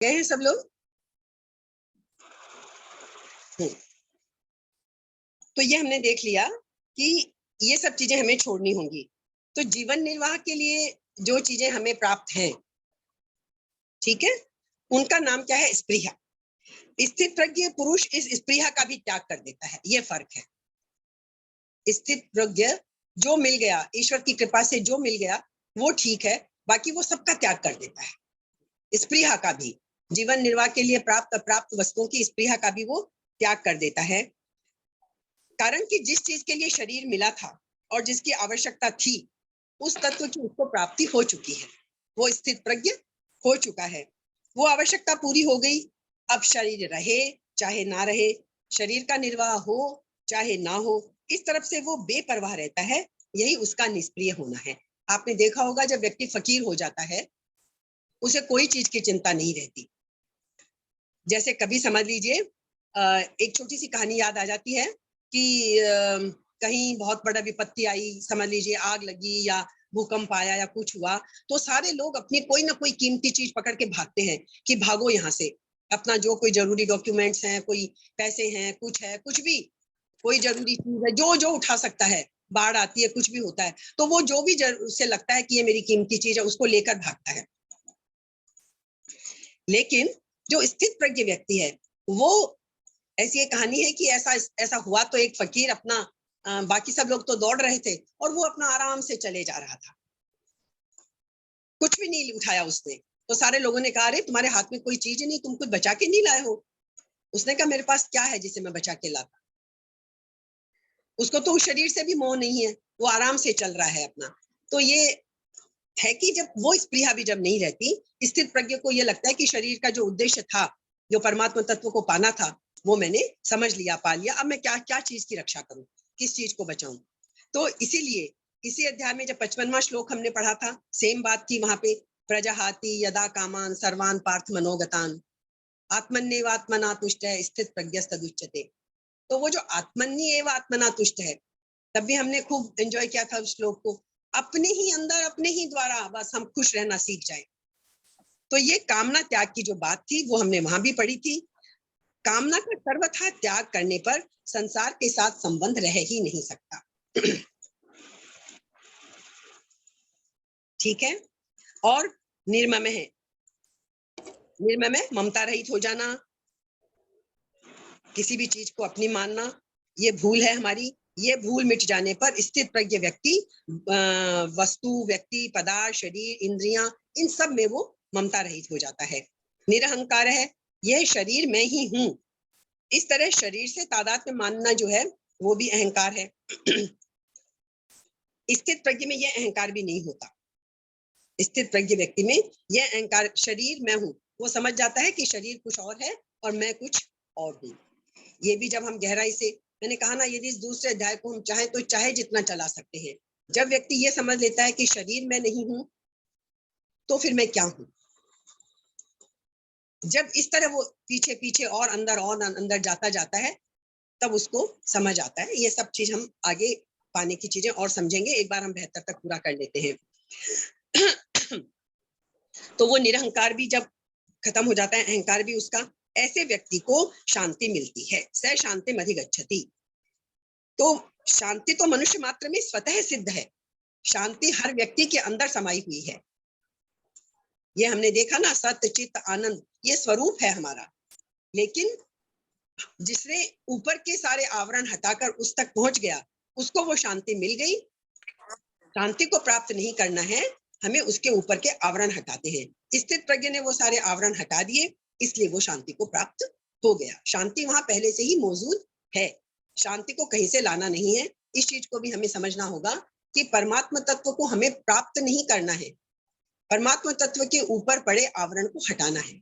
गए हैं सब लोग? तो ये हमने देख लिया कि ये सब चीजें हमें छोड़नी होंगी। तो जीवन निर्वाह के लिए जो चीजें हमें प्राप्त हैं, ठीक है, उनका नाम क्या है? स्पृहा। स्थित प्रज्ञ पुरुष इस स्पृहा का भी त्याग कर देता है, ये फर्क है। स्थित प्रज्ञ जो मिल गया, ईश्वर की कृपा से जो मिल गया वो ठीक है, बाकी वो सबका त्याग कर देता है। स्पृहा का भी, जीवन निर्वाह के लिए प्राप्त वस्तुओं की स्पृहा का भी वो त्याग कर देता है। कारण कि जिस चीज के लिए शरीर मिला था और जिसकी आवश्यकता थी, उस तत्व की उसको प्राप्ति हो चुकी है, वो स्थित प्रज्ञ हो चुका है, वो आवश्यकता पूरी हो गई। अब शरीर रहे चाहे ना रहे, शरीर का निर्वाह हो चाहे ना हो, इस तरफ से वो बेपरवाह रहता है, यही उसका निष्क्रिय होना है। आपने देखा होगा जब व्यक्ति फकीर हो जाता है, उसे कोई चीज की चिंता नहीं रहती। जैसे कभी समझ लीजिए, एक छोटी सी कहानी याद आ जाती है कि कहीं बहुत बड़ा विपत्ति आई, समझ लीजिए आग लगी या भूकंप आया या कुछ हुआ, तो सारे लोग अपनी कोई ना कोई कीमती चीज पकड़ के भागते हैं कि भागो यहाँ से, अपना जो कोई जरूरी डॉक्यूमेंट्स हैं, कोई पैसे हैं, कुछ है, कुछ भी कोई जरूरी चीज है, जो जो उठा सकता है, बाढ़ आती है, कुछ भी होता है, तो वो जो भी उसे लगता है कि ये मेरी कीमती चीज है, उसको लेकर भागता है। लेकिन जो स्थित प्रज्ञ व्यक्ति है, वो, ऐसी एक कहानी है कि ऐसा ऐसा हुआ, तो एक फकीर अपना, बाकी सब लोग तो दौड़ रहे थे और वो अपना आराम से चले जा रहा था, कुछ भी नहीं उठाया उसने। तो सारे लोगों ने कहा, अरे तुम्हारे हाथ में कोई चीज नहीं, तुम कुछ बचा के नहीं लाए हो? उसने कहा, मेरे पास क्या है जिसे मैं बचा के लाता? उसको तो उस शरीर से भी मोह नहीं है, वो आराम से चल रहा है अपना। तो ये है कि जब वो स्पृहा भी जब नहीं रहती, स्थित प्रज्ञ को ये लगता है कि शरीर का जो उद्देश्य था, जो परमात्मा तत्व को पाना था, वो मैंने समझ लिया, पा लिया, अब मैं क्या क्या चीज की रक्षा करूं, किस चीज को बचाऊं। तो इसीलिए इसी अध्याय में जब 55वां श्लोक हमने पढ़ा था, सेम बात थी वहां पे, प्रजाहाति यदा कामान सर्वान पार्थ मनोगतान आत्मन्येवात्मना तुष्ट है स्थित प्रज्ञस्तदुच्यते। तो वो जो आत्मन्येव आत्मना तुष्ट है, तब भी हमने खूब एंजॉय किया था उस श्लोक को। अपने ही अंदर, अपने ही द्वारा बस हम खुश रहना सीख जाए। तो ये कामना त्याग की जो बात थी वो हमने वहां भी पढ़ी थी। कामना का सर्वथा त्याग करने पर संसार के साथ संबंध रह ही नहीं सकता। ठीक है। और निर्मम है, निर्मम है ममता रहित हो जाना, किसी भी चीज को अपनी मानना, ये भूल है हमारी। ये भूल मिट जाने पर स्थित प्रज्ञ व्यक्ति वस्तु, व्यक्ति, पदार्थ, शरीर, इंद्रियां, इन सब में वो ममता रहित हो जाता है। निरहंकार है, यह शरीर मैं ही हूं, इस तरह शरीर से तादात्म्य मानना जो है वो भी अहंकार है। स्थित प्रज्ञ में यह अहंकार भी नहीं होता। स्थित प्रज्ञ व्यक्ति में यह अहंकार, शरीर मैं हूं, वो समझ जाता है कि शरीर कुछ और है और मैं कुछ और हूं। ये भी जब हम गहराई से, मैंने कहा ना, यदि इस दूसरे अध्याय को हम चाहे तो चाहे जितना चला सकते हैं, जब व्यक्ति ये समझ लेता है कि शरीर मैं नहीं हूं, तो फिर मैं क्या हूं, जब इस तरह वो पीछे पीछे और अंदर जाता जाता है, तब उसको समझ आता है। ये सब चीज हम आगे पाने की चीजें और समझेंगे, एक बार हम 72 तक पूरा कर लेते हैं। तो वो निरहंकार भी जब खत्म हो जाता है, अहंकार भी उसका, ऐसे व्यक्ति को शांति मिलती है। स शांति अधिगच्छति। तो शांति तो मनुष्य मात्र में स्वतः सिद्ध है, शांति हर व्यक्ति के अंदर समाई हुई है। ये हमने देखा ना, सत्य चित्त आनंद, ये स्वरूप है हमारा। लेकिन जिसने ऊपर के सारे आवरण हटाकर उस तक पहुंच गया, उसको वो शांति मिल गई। शांति को प्राप्त नहीं करना है, हमें उसके ऊपर के आवरण हटाते हैं। स्थित प्रज्ञ ने वो सारे आवरण हटा दिए, इसलिए वो शांति को प्राप्त हो गया। शांति वहां पहले से ही मौजूद है, शांति को कहीं से लाना नहीं है। इस चीज को भी हमें समझना होगा कि परमात्मा तत्व को हमें प्राप्त नहीं करना है, परमात्मा तत्व के ऊपर पड़े आवरण को हटाना है।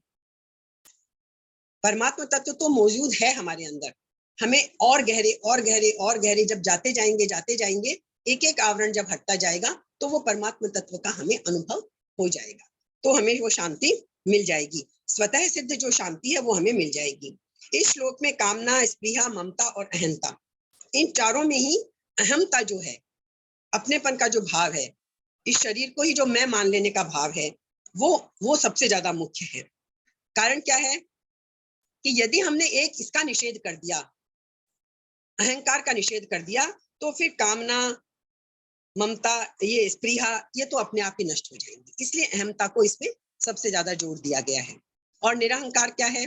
परमात्मा तत्व तो मौजूद है हमारे अंदर, हमें और गहरे और गहरे और गहरे जब जाते जाएंगे, एक एक आवरण जब हटता जाएगा, तो वो परमात्मा तत्व का हमें अनुभव हो जाएगा, तो हमें वो शांति मिल जाएगी। स्वतः सिद्ध जो शांति है वो हमें मिल जाएगी। इस श्लोक में कामना, स्पृहा, ममता और अहंता, इन चारों में ही अहमता जो है, अपनेपन का जो भाव है, इस शरीर को ही जो मैं मान लेने का भाव है, वो सबसे ज्यादा मुख्य है। कारण क्या है कि यदि हमने एक इसका निषेध कर दिया, अहंकार का निषेध कर दिया, तो फिर कामना, ममता, ये स्पृहा, ये तो अपने आप ही नष्ट हो जाएंगी। इसलिए अहमता को इसमें सबसे ज्यादा जोर दिया गया है। और निरहंकार क्या है?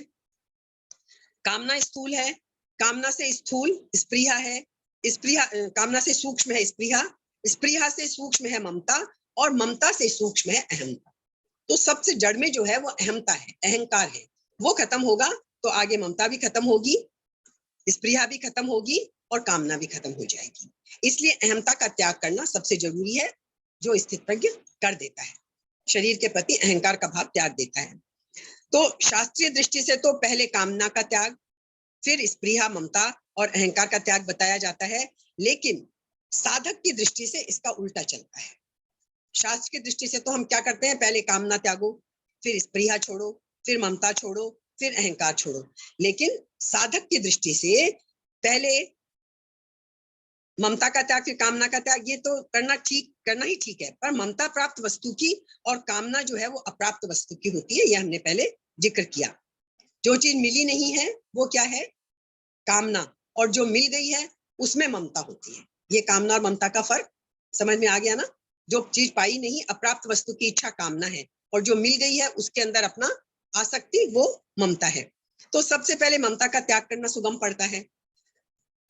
कामना स्थूल है, कामना से स्थूल स्पृहा है, स्पृहा कामना से सूक्ष्म है स्पृहा, स्पृहा से सूक्ष्म है ममता, और ममता से सूक्ष्म है अहमता। तो सबसे जड़ में जो है वो अहमता है, अहंकार है। वो खत्म होगा तो आगे ममता भी खत्म होगी, स्पृहा भी खत्म होगी और कामना भी खत्म हो जाएगी। इसलिए अहमता का त्याग करना सबसे जरूरी है, जो स्थितप्रज्ञ कर देता है, शरीर के प्रति अहंकार का भाव त्याग देता है। तो शास्त्रीय दृष्टि से तो पहले कामना का त्याग, फिर स्पृहा, ममता और अहंकार का त्याग बताया जाता है, लेकिन साधक की दृष्टि से इसका उल्टा चलता है। शास्त्र की दृष्टि से तो हम क्या करते हैं, पहले कामना त्यागो, फिर स्पृहा छोड़ो, फिर ममता छोड़ो, फिर अहंकार छोड़ो। लेकिन साधक की दृष्टि से पहले ममता का त्याग फिर कामना का त्याग, ये तो करना ही ठीक है, पर ममता प्राप्त वस्तु की और कामना जो है वो अप्राप्त वस्तु की होती है, ये हमने पहले जिक्र किया। जो चीज मिली नहीं है वो क्या है, कामना, और जो मिल गई है उसमें ममता होती है। ये कामना और ममता का फर्क समझ में आ गया ना? जो चीज पाई नहीं, अप्राप्त वस्तु की इच्छा कामना है, और जो मिल गई है उसके अंदर अपना आसक्ति वो ममता है। तो सबसे पहले ममता का त्याग करना सुगम पड़ता है।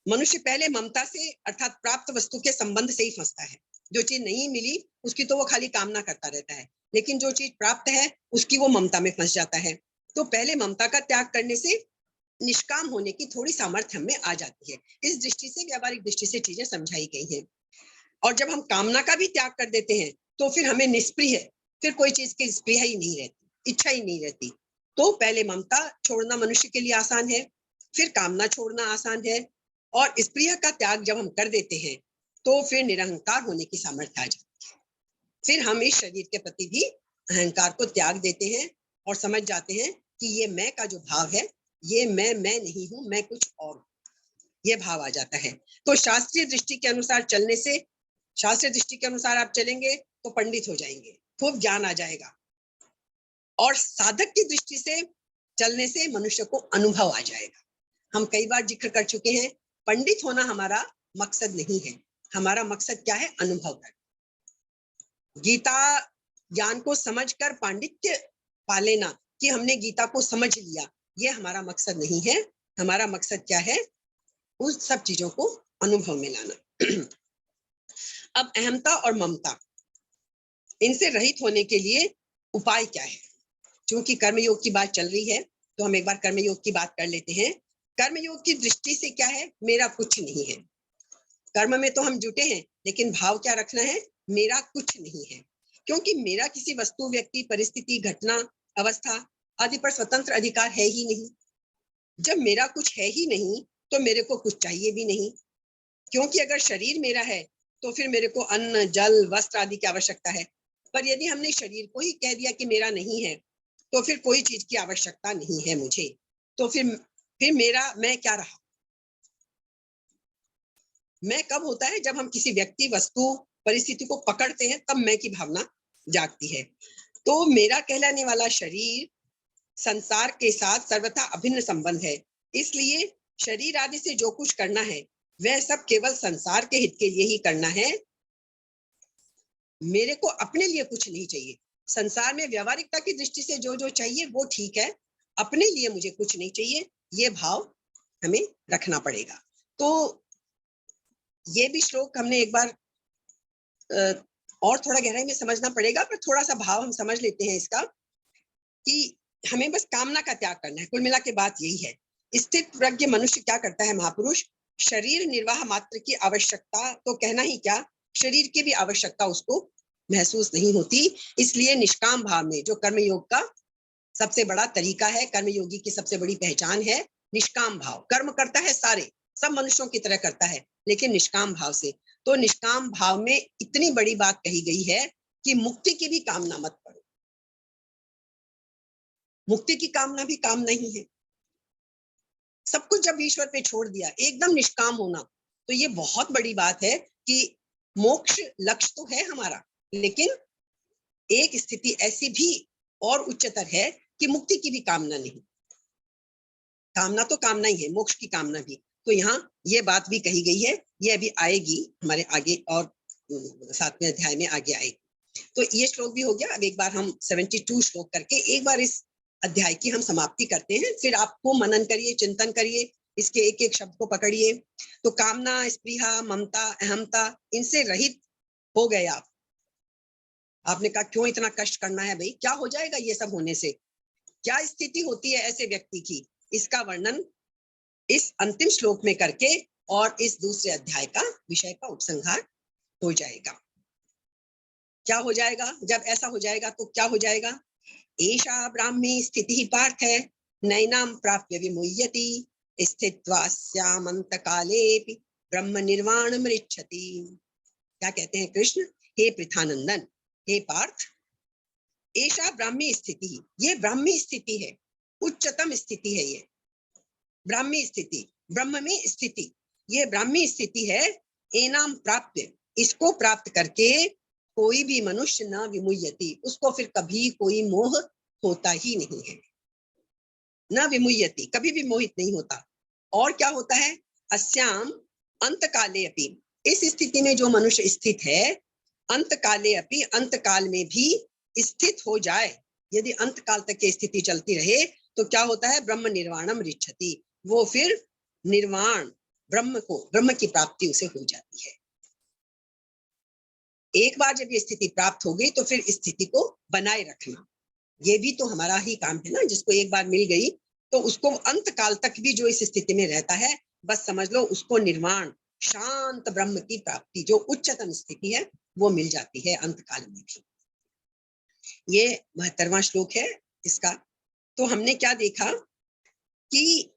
मनुष्य पहले ममता से अर्थात प्राप्त वस्तु के संबंध से ही फंसता है। जो चीज नहीं मिली उसकी तो वो खाली कामना करता रहता है, लेकिन जो चीज प्राप्त है उसकी वो ममता में फंस जाता है। तो पहले ममता का त्याग करने से निष्काम होने की थोड़ी सामर्थ्य हमें आ जाती है। इस दृष्टि से, व्यावहारिक दृष्टि से चीजें समझाई गई हैं। और जब हम कामना का भी त्याग कर देते हैं तो फिर हमें निष्प्रिय, फिर कोई चीज की स्पृहा ही नहीं रहती, इच्छा ही नहीं रहती। तो पहले ममता छोड़ना मनुष्य के लिए आसान है, फिर कामना छोड़ना आसान है, और स्पृहा का त्याग जब हम कर देते हैं तो फिर निरहंकार होने की सामर्थ्य आ जाती है। फिर हम इस शरीर के प्रति भी अहंकार को त्याग देते हैं और समझ जाते हैं कि ये मैं का जो भाव है, ये मैं नहीं हूं, मैं कुछ और, ये भाव आ जाता है। तो शास्त्रीय दृष्टि के अनुसार चलने से, शास्त्रीय दृष्टि के अनुसार आप चलेंगे तो पंडित हो जाएंगे, खूब ज्ञान आ जाएगा। और साधक की दृष्टि से चलने से मनुष्य को अनुभव आ जाएगा। हम कई बार जिक्र कर चुके हैं, पंडित होना हमारा मकसद नहीं है, हमारा मकसद क्या है, अनुभव करना। गीता ज्ञान को समझकर पांडित्य पा लेना कि हमने गीता को समझ लिया, ये हमारा मकसद नहीं है। हमारा मकसद क्या है, उस सब चीजों को अनुभव में लाना। अब अहमता और ममता, इनसे रहित होने के लिए उपाय क्या है? क्योंकि कर्मयोग की बात चल रही है तो हम एक बार कर्मयोग की बात कर लेते हैं। कर्मयोग की दृष्टि से क्या है, मेरा कुछ नहीं है। कर्म में तो हम जुटे हैं, लेकिन भाव क्या रखना है, मेरा कुछ नहीं है। क्योंकि मेरा किसी वस्तु, व्यक्ति, परिस्थिति, घटना, अवस्था आदि पर स्वतंत्र अधिकार है ही नहीं। जब मेरा कुछ है ही नहीं तो मेरे को कुछ चाहिए भी नहीं। क्योंकि अगर शरीर मेरा है तो फिर मेरे को अन्न, जल, वस्त्र आदि की आवश्यकता है। पर यदि हमने शरीर को ही कह दिया कि मेरा नहीं है, तो फिर कोई चीज की आवश्यकता नहीं है मुझे। तो फिर मेरा मैं क्या रहा? मैं कब होता है, जब हम किसी व्यक्ति, वस्तु, परिस्थिति को पकड़ते हैं, तब मैं की भावना जागती है। तो मेरा कहलाने वाला शरीर संसार के साथ सर्वथा अभिन्न संबंध है। इसलिए शरीर आदि से जो कुछ करना है वह सब केवल संसार के हित के लिए ही करना है। मेरे को अपने लिए कुछ नहीं चाहिए। संसार में व्यावहारिकता की दृष्टि से जो जो चाहिए वो ठीक है, अपने लिए मुझे कुछ नहीं चाहिए, ये भाव हमें रखना पड़ेगा। तो ये भी श्लोक हमने एक बार और थोड़ा गहराई में समझना पड़ेगा, पर थोड़ा सा भाव हम समझ लेते हैं इसका, कि हमें बस कामना का त्याग करना है। कुल मिला के बात यही है। स्थित प्रज्ञ मनुष्य क्या करता है, महापुरुष, शरीर निर्वाह मात्र की आवश्यकता तो कहना ही क्या, शरीर की भी आवश्यकता उसको महसूस नहीं होती। इसलिए निष्काम भाव में, जो कर्मयोग का सबसे बड़ा तरीका है, कर्मयोगी की सबसे बड़ी पहचान है निष्काम भाव। कर्म करता है सारे, सब मनुष्यों की तरह करता है, लेकिन निष्काम भाव से। तो निष्काम भाव में इतनी बड़ी बात कही गई है कि मुक्ति की भी कामना मत करो। मुक्ति की कामना भी काम नहीं है। सब कुछ जब ईश्वर पे छोड़ दिया, एकदम निष्काम होना, तो ये बहुत बड़ी बात है कि मोक्ष लक्ष्य तो है हमारा, लेकिन एक स्थिति ऐसी भी और उच्चतर है कि मुक्ति की भी कामना नहीं, कामना तो कामना ही है, मोक्ष की कामना भी। तो यहाँ ये बात भी कही गई है, ये अभी आएगी हमारे आगे और 7वें अध्याय में आगे आएगी। तो ये श्लोक भी हो गया। अब एक बार हम 72 श्लोक करके एक बार इस अध्याय की हम समाप्ति करते हैं, फिर आपको मनन करिए, चिंतन करिए, इसके एक एक शब्द को पकड़िए। तो कामना, स्पृहा, ममता, अहमता, इनसे रहित हो गए आप। आपने कहा क्यों इतना कष्ट करना है भाई, क्या हो जाएगा ये सब होने से, क्या स्थिति होती है ऐसे व्यक्ति की, इसका वर्णन इस अंतिम श्लोक में करके और इस दूसरे अध्याय का विषय का उपसंहार हो जाएगा। क्या हो जाएगा, जब ऐसा हो जाएगा तो क्या हो जाएगा? एषा ब्राह्मी स्थिति पार्थ है, नैनाम प्राप्य विमुह्यति, स्थित्वास्यामन्त कालेपि ब्रह्म निर्वाण मृच्छति। क्या कहते हैं कृष्ण? हे पृथानंदन, हे पार्थ, एषा ब्राह्मी स्थिति, ये ब्राह्मी स्थिति है, उच्चतम स्थिति है ये ब्राह्मी स्थिति, ब्रह्म में स्थिति, ये ब्राह्मी स्थिति है। एनाम प्राप्य, इसको प्राप्त करके कोई भी मनुष्य न विमुह्यति, उसको फिर कभी कोई मोह होता ही नहीं है। न विमुह्यति, कभी भी मोहित नहीं होता। और क्या होता है? अस्याम अंत काले अपि, इस स्थिति में जो मनुष्य स्थित है, अंत काले अपि, अंत काल में भी स्थित हो जाए, यदि अंत काल तक की स्थिति चलती रहे तो क्या होता है? ब्रह्म निर्वाणम रिच्छति, वो फिर निर्वाण, ब्रह्म की प्राप्ति उसे हो जाती है। एक बार जब ये स्थिति प्राप्त हो गई तो फिर स्थिति को बनाए रखना, ये भी तो हमारा ही काम है ना। जिसको एक बार मिल गई तो उसको अंत काल तक भी जो इस स्थिति में रहता है, बस समझ लो उसको निर्वाण, शांत ब्रह्म की प्राप्ति, जो उच्चतम स्थिति है, वो मिल जाती है अंत काल में भी। ये 72वां श्लोक है इसका। तो हमने क्या देखा कि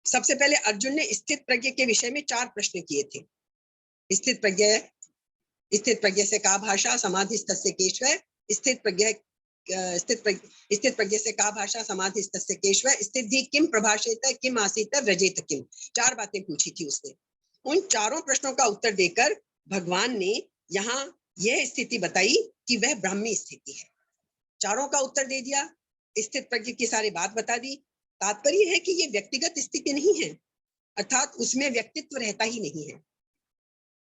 सबसे पहले अर्जुन ने स्थित प्रज्ञ के विषय में 4 प्रश्न किए थे। स्थित प्रज्ञ से का भाषा, समाधिस्तस्य केशव, स्थित प्रज्ञ से का भाषा, समाधिस्तस्य केशव, स्थिति किम प्रभाषेत, किम आसीत, व्रजेत किम। 4 बातें पूछी थी उसने। उन चारों प्रश्नों का उत्तर देकर भगवान ने यहाँ यह स्थिति बताई कि वह ब्राह्मी स्थिति है। चारों का उत्तर दे दिया, स्थित प्रज्ञ की सारी बात बता दी। तात्पर्य है कि ये व्यक्तिगत स्थिति नहीं है, अर्थात उसमें व्यक्तित्व रहता ही नहीं है।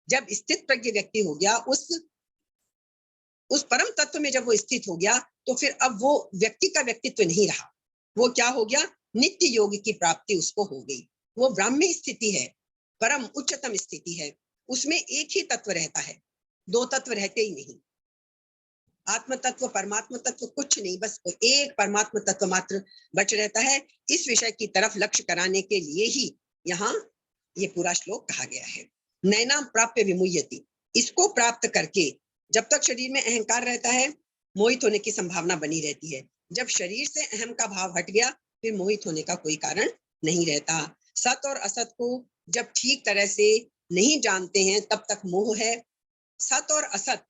जब स्थित प्रज्ञ व्यक्ति हो गया, उस परम तत्व में जब वो स्थित हो गया, तो फिर अब वो व्यक्ति का व्यक्तित्व नहीं रहा। वो क्या हो गया? नित्य योग की प्राप्ति उसको हो गई। वो ब्राह्मी स्थिति है, परम उच्चतम स्थिति है। उसमें एक ही तत्व रहता है, 2 तत्व रहते ही नहीं। आत्म तत्व, परमात्मा तत्व कुछ नहीं, बस एक परमात्मा तत्व मात्र बच रहता है। इस विषय की तरफ लक्ष्य कराने के लिए ही यहाँ ये पूरा श्लोक कहा गया है। नैनाम प्राप्य विमुह्यति, इसको प्राप्त करके जब तक शरीर में अहंकार रहता है, मोहित होने की संभावना बनी रहती है। जब शरीर से अहम का भाव हट गया, फिर मोहित होने का कोई कारण नहीं रहता। सत और असत को जब ठीक तरह से नहीं जानते हैं, तब तक मोह है। सत और असत,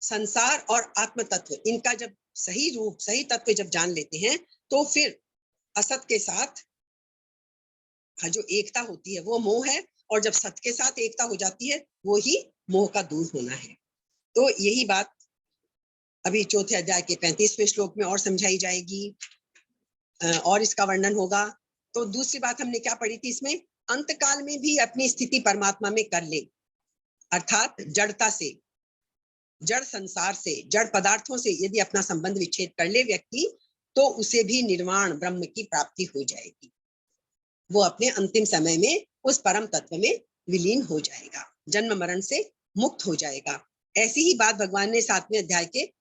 संसार और आत्म तत्व, इनका जब सही रूप, सही तत्व जब जान लेते हैं, तो फिर असत के साथ जो एकता होती है वो मोह है, और जब सत के साथ एकता हो जाती है, वो ही मोह का दूर होना है। तो यही बात अभी चौथे अध्याय के 35वें श्लोक में और समझाई जाएगी और इसका वर्णन होगा। तो दूसरी बात हमने क्या पढ़ी थी इसमें? अंत काल में भी अपनी स्थिति परमात्मा में कर ले, अर्थात जड़ता से, जड़ संसार से, जड़ पदार्थों से यदि अपना संबंध विच्छेद कर ले व्यक्ति, तो उसे भी निर्वाण ब्रह्म की प्राप्ति हो जाएगी। वो अपने अंतिम समय में उस परम तत्व में विलीन हो जाएगा, जन्म मरण से मुक्त हो जाएगा। ऐसी ही बात भगवान ने 7वें अध्याय के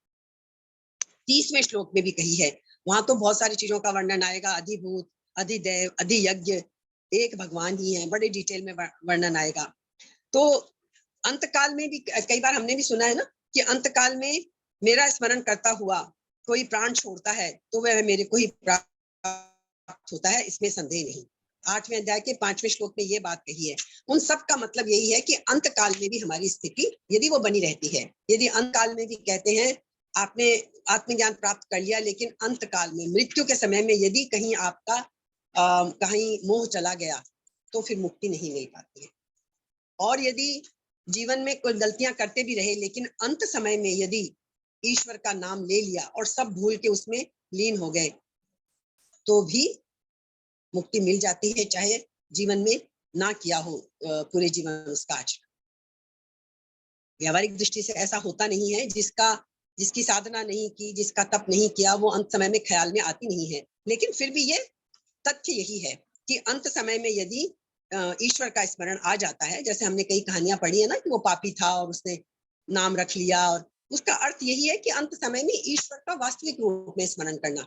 30वें श्लोक में भी कही है। वहां तो बहुत सारी चीजों का वर्णन आएगा, अधिभूत, अधिदेव, अधियज्ञ, एक भगवान ही है, बड़े डिटेल में वर्णन आएगा। तो अंतकाल में भी कई बार हमने भी सुना है ना कि अंतकाल में मेरा स्मरण करता हुआ कोई प्राण छोड़ता है तो वह मेरे को ही प्राप्त होता है, इसमें संदेह नहीं। 8वें अध्याय के 5वें श्लोक में ये बात कही है। उन सब का मतलब यही है कि अंत काल में भी हमारी स्थिति यदि वो बनी रहती है, यदि अंत काल में भी कहते हैं आपने आत्मज्ञान प्राप्त कर लिया, लेकिन अंत काल में, मृत्यु के समय में यदि कहीं आपका कहीं मोह चला गया, तो फिर मुक्ति नहीं मिल पाती है। और यदि जीवन में कोई गलतियां करते भी रहे, लेकिन अंत समय में यदि ईश्वर का नाम ले लिया और सब भूल के उसमें लीन हो गए, तो भी मुक्ति मिल जाती है, चाहे जीवन में ना किया हो पूरे जीवन उसका आचरण। व्यावहारिक दृष्टि से ऐसा होता नहीं है, जिसकी साधना नहीं की, जिसका तप नहीं किया, वो अंत समय में ख्याल में आती नहीं है। लेकिन फिर भी ये तथ्य यही है कि अंत समय में यदि ईश्वर का स्मरण आ जाता है, जैसे हमने कई कहानियां पढ़ी है ना कि वो पापी था और उसने नाम रख लिया, और उसका अर्थ यही है कि अंत समय में ईश्वर का वास्तविक रूप में स्मरण करना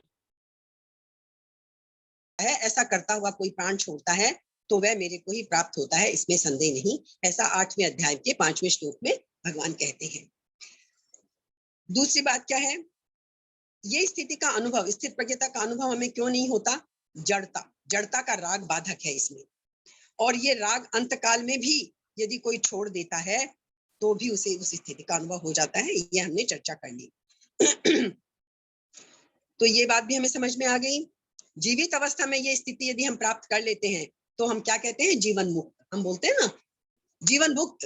है। ऐसा करता हुआ कोई प्राण छोड़ता है तो वह मेरे को ही प्राप्त होता है, इसमें संदेह नहीं। ऐसा 8वें अध्याय के 5वें श्लोक में भगवान कहते हैं। दूसरी बात क्या है, ये स्थिति का अनुभव, स्थित प्रज्ञता का अनुभव हमें क्यों नहीं होता? जड़ता का राग बाधक है इसमें, और ये राग अंतकाल में भी यदि कोई छोड़ देता है तो भी उसे उस स्थिति का अनुभव हो जाता है। ये हमने चर्चा कर ली। तो ये बात भी हमें समझ में आ गई। जीवित अवस्था में ये स्थिति यदि हम प्राप्त कर लेते हैं तो हम क्या कहते हैं? जीवन मुक्त। हम बोलते हैं ना जीवन मुक्त,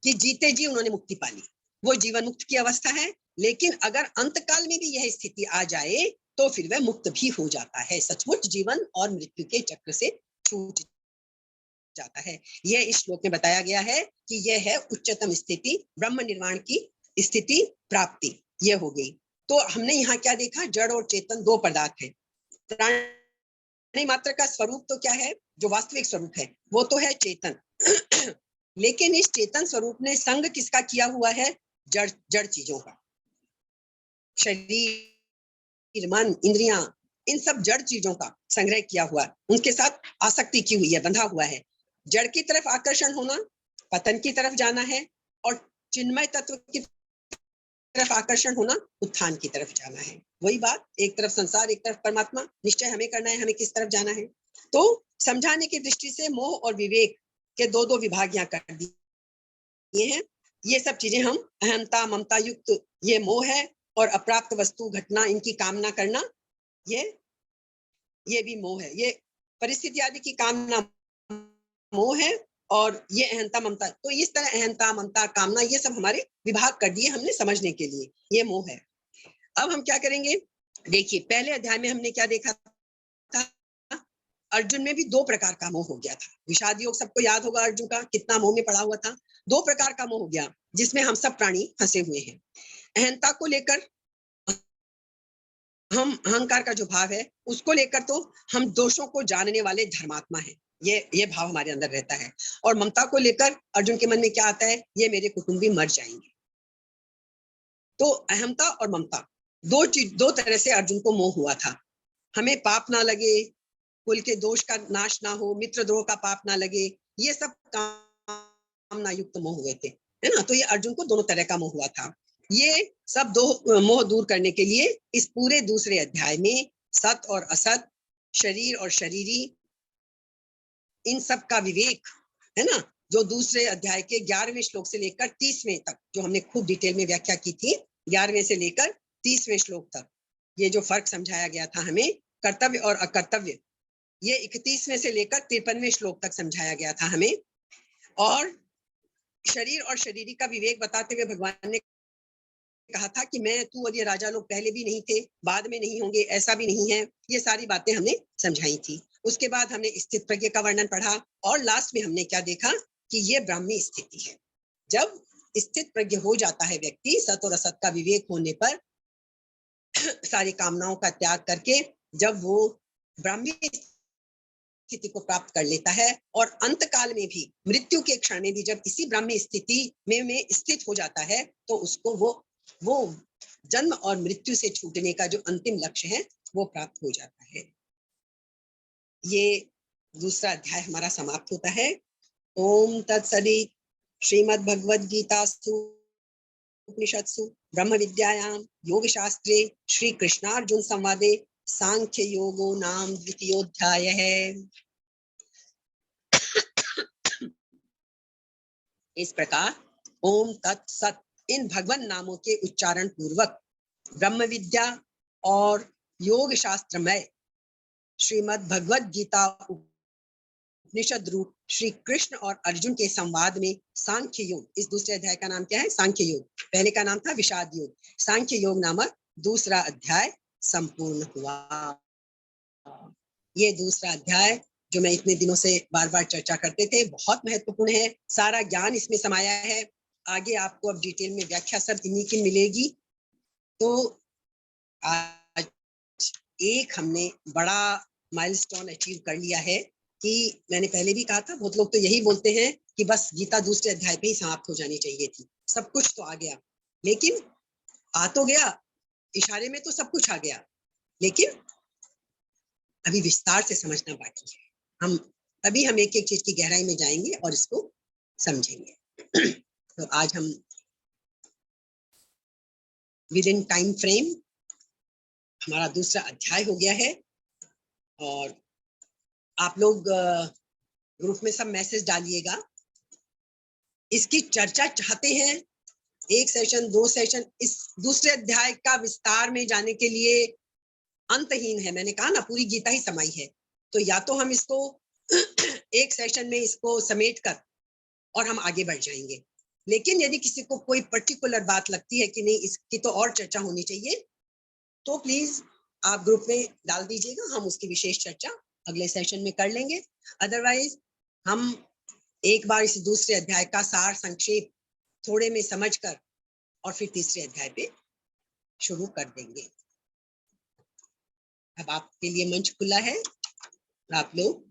कि जीते जी उन्होंने मुक्ति पा ली, वो जीवन मुक्त की अवस्था है। लेकिन अगर अंतकाल में भी यह स्थिति आ जाए तो फिर वह मुक्त भी हो जाता है, सचमुच जीवन और मृत्यु के चक्र से छूट जाता है। यह इस श्लोक में बताया गया है कि यह है उच्चतम स्थिति, ब्रह्म निर्वाण की स्थिति प्राप्ति, यह हो गई। तो हमने यहाँ क्या देखा? जड़ और चेतन दो पदार्थ है। प्राणी मात्र का स्वरूप तो क्या है? जो वास्तविक स्वरूप है वो तो है चेतन। लेकिन इस चेतन स्वरूप ने संग किसका किया हुआ है? जड़ चीजों का। शरीर, मन, इंद्रियां, इन सब जड़ चीजों का संग्रह किया हुआ, उनके साथ आसक्ति की हुई है, बंधा हुआ है। जड़ की तरफ आकर्षण होना पतन की तरफ जाना है, और चिन्मय तत्व की तरफ आकर्षण होना उत्थान की तरफ जाना है। वही बात, एक तरफ संसार, एक तरफ परमात्मा। निश्चय हमें करना है, हमें किस तरफ जाना है। तो समझाने की दृष्टि से मोह और विवेक के दो दो विभाग यहाँ कर दिए हैं। ये सब चीजें हम अहंता ममता युक्त ये मोह है, और अप्राप्त वस्तु घटना इनकी कामना करना ये भी मोह है। ये परिस्थिति आदि की कामना मोह है, और ये अहंता ममता, तो इस तरह अहंता ममता कामना ये सब हमारे विभाग कर दिए हमने समझने के लिए, ये मोह है। अब हम क्या करेंगे? देखिए पहले अध्याय में हमने क्या देखा था? अर्जुन में भी दो प्रकार का मोह हो गया था। विषाद योग सबको याद होगा, अर्जुन का कितना मोह में पड़ा हुआ था। दो प्रकार का मोह हो गया जिसमें हम सब प्राणी फंसे हुए हैं। अहंता को लेकर, हम अहंकार का जो भाव है उसको लेकर तो हम दोषों को जानने वाले धर्मात्मा हैं, ये भाव हमारे अंदर रहता है। और ममता को लेकर अर्जुन के मन में क्या आता है? ये मेरे कुटुंबी मर जाएंगे। तो अहमता और ममता दो तरह से अर्जुन को मोह हुआ था। हमें पाप ना लगे, कुल के दोष का नाश ना हो, मित्र द्रोह का पाप ना लगे, ये सब कामना युक्त मोह हुए थे, है ना। तो ये अर्जुन को दोनों तरह का मोह हुआ था। ये सब दो मोह दूर करने के लिए इस पूरे दूसरे अध्याय में सत और असत, शरीर और शरीरी, इन सब का विवेक, है ना, जो दूसरे अध्याय के 11वें श्लोक से लेकर 30वें तक, जो हमने खूब डिटेल में व्याख्या की थी, 11वें से लेकर 30वें श्लोक तक, ये जो फर्क समझाया गया था हमें कर्तव्य और अकर्तव्य, ये 31वें से लेकर 53वें श्लोक तक समझाया गया था हमें। और शरीर और शरीरी का विवेक बताते हुए भगवान ने कहा था कि मैं, तू और ये राजा लोग पहले भी नहीं थे, बाद में नहीं होंगे, ऐसा भी नहीं है। ये सारी बातें हमने समझाई थी। उसके बाद हमने स्थित प्रज्ञ का वर्णन पढ़ा, और लास्ट में हमने क्या देखा कि ये ब्राह्मी स्थिति है। जब स्थित प्रज्ञ हो जाता है व्यक्ति, सत और असत का विवेक होने पर सारी कामनाओं का त्याग करके जब वो ब्राह्मी स्थिति को प्राप्त कर लेता है, और अंत काल में भी, मृत्यु के क्षण में भी जब इसी ब्राह्मी स्थिति में स्थित हो जाता है, तो उसको वो जन्म और मृत्यु से छूटने का जो अंतिम लक्ष्य है वो प्राप्त हो जाता है। ये दूसरा अध्याय हमारा समाप्त होता है। ओम तत्सदित। श्रीमद् भगवद गीतासु उपनिषत्सु ब्रह्म विद्यायां योग शास्त्रे श्री कृष्णार्जुन संवादे सांख्य योगो नाम द्वितीयोध्यायः। इस प्रकार ओम तत्सत इन भगवान नामों के उच्चारण पूर्वक ब्रह्म विद्या और योग शास्त्र में श्रीमद् भगवद गीता निषद रूप श्री कृष्ण और अर्जुन के संवाद में सांख्य योग, इस दूसरे अध्याय का नाम क्या है? सांख्य योग। पहले का नाम था विषाद योग। सांख्य योग नामक दूसरा अध्याय संपूर्ण हुआ। ये दूसरा अध्याय जो मैं इतने दिनों से बार बार चर्चा करते थे, बहुत महत्वपूर्ण है। सारा ज्ञान इसमें समाया है। आगे आपको अब डिटेल में व्याख्या सब इन्हीं की मिलेगी। तो आज एक हमने बड़ा माइलस्टोन अचीव कर लिया है कि मैंने पहले भी कहा था, बहुत लोग तो यही बोलते हैं कि बस गीता दूसरे अध्याय पे ही समाप्त हो जानी चाहिए थी, सब कुछ तो आ गया। लेकिन आ तो गया, इशारे में तो सब कुछ आ गया, लेकिन अभी विस्तार से समझना बाकी है। अभी हम एक एक चीज की गहराई में जाएंगे और इसको समझेंगे। तो आज हम विद इन टाइम फ्रेम, हमारा दूसरा अध्याय हो गया है। और आप लोग ग्रुप में सब मैसेज डालिएगा। इसकी चर्चा चाहते हैं, एक सेशन, 2 सेशन, इस दूसरे अध्याय का विस्तार में जाने के लिए अंतहीन है। मैंने कहा ना, पूरी गीता ही समाई है। तो या तो हम इसको एक सेशन में इसको समेट कर और हम आगे बढ़ जाएंगे। लेकिन यदि किसी को कोई पर्टिकुलर बात लगती है कि नहीं, इसकी तो और चर्चा होनी चाहिए, तो प्लीज आप ग्रुप में डाल दीजिएगा, हम उसकी विशेष चर्चा अगले सेशन में कर लेंगे। अदरवाइज हम एक बार इस दूसरे अध्याय का सार संक्षेप थोड़े में समझकर और फिर तीसरे अध्याय पे शुरू कर देंगे। अब आपके लिए मंच खुला है, आप लोग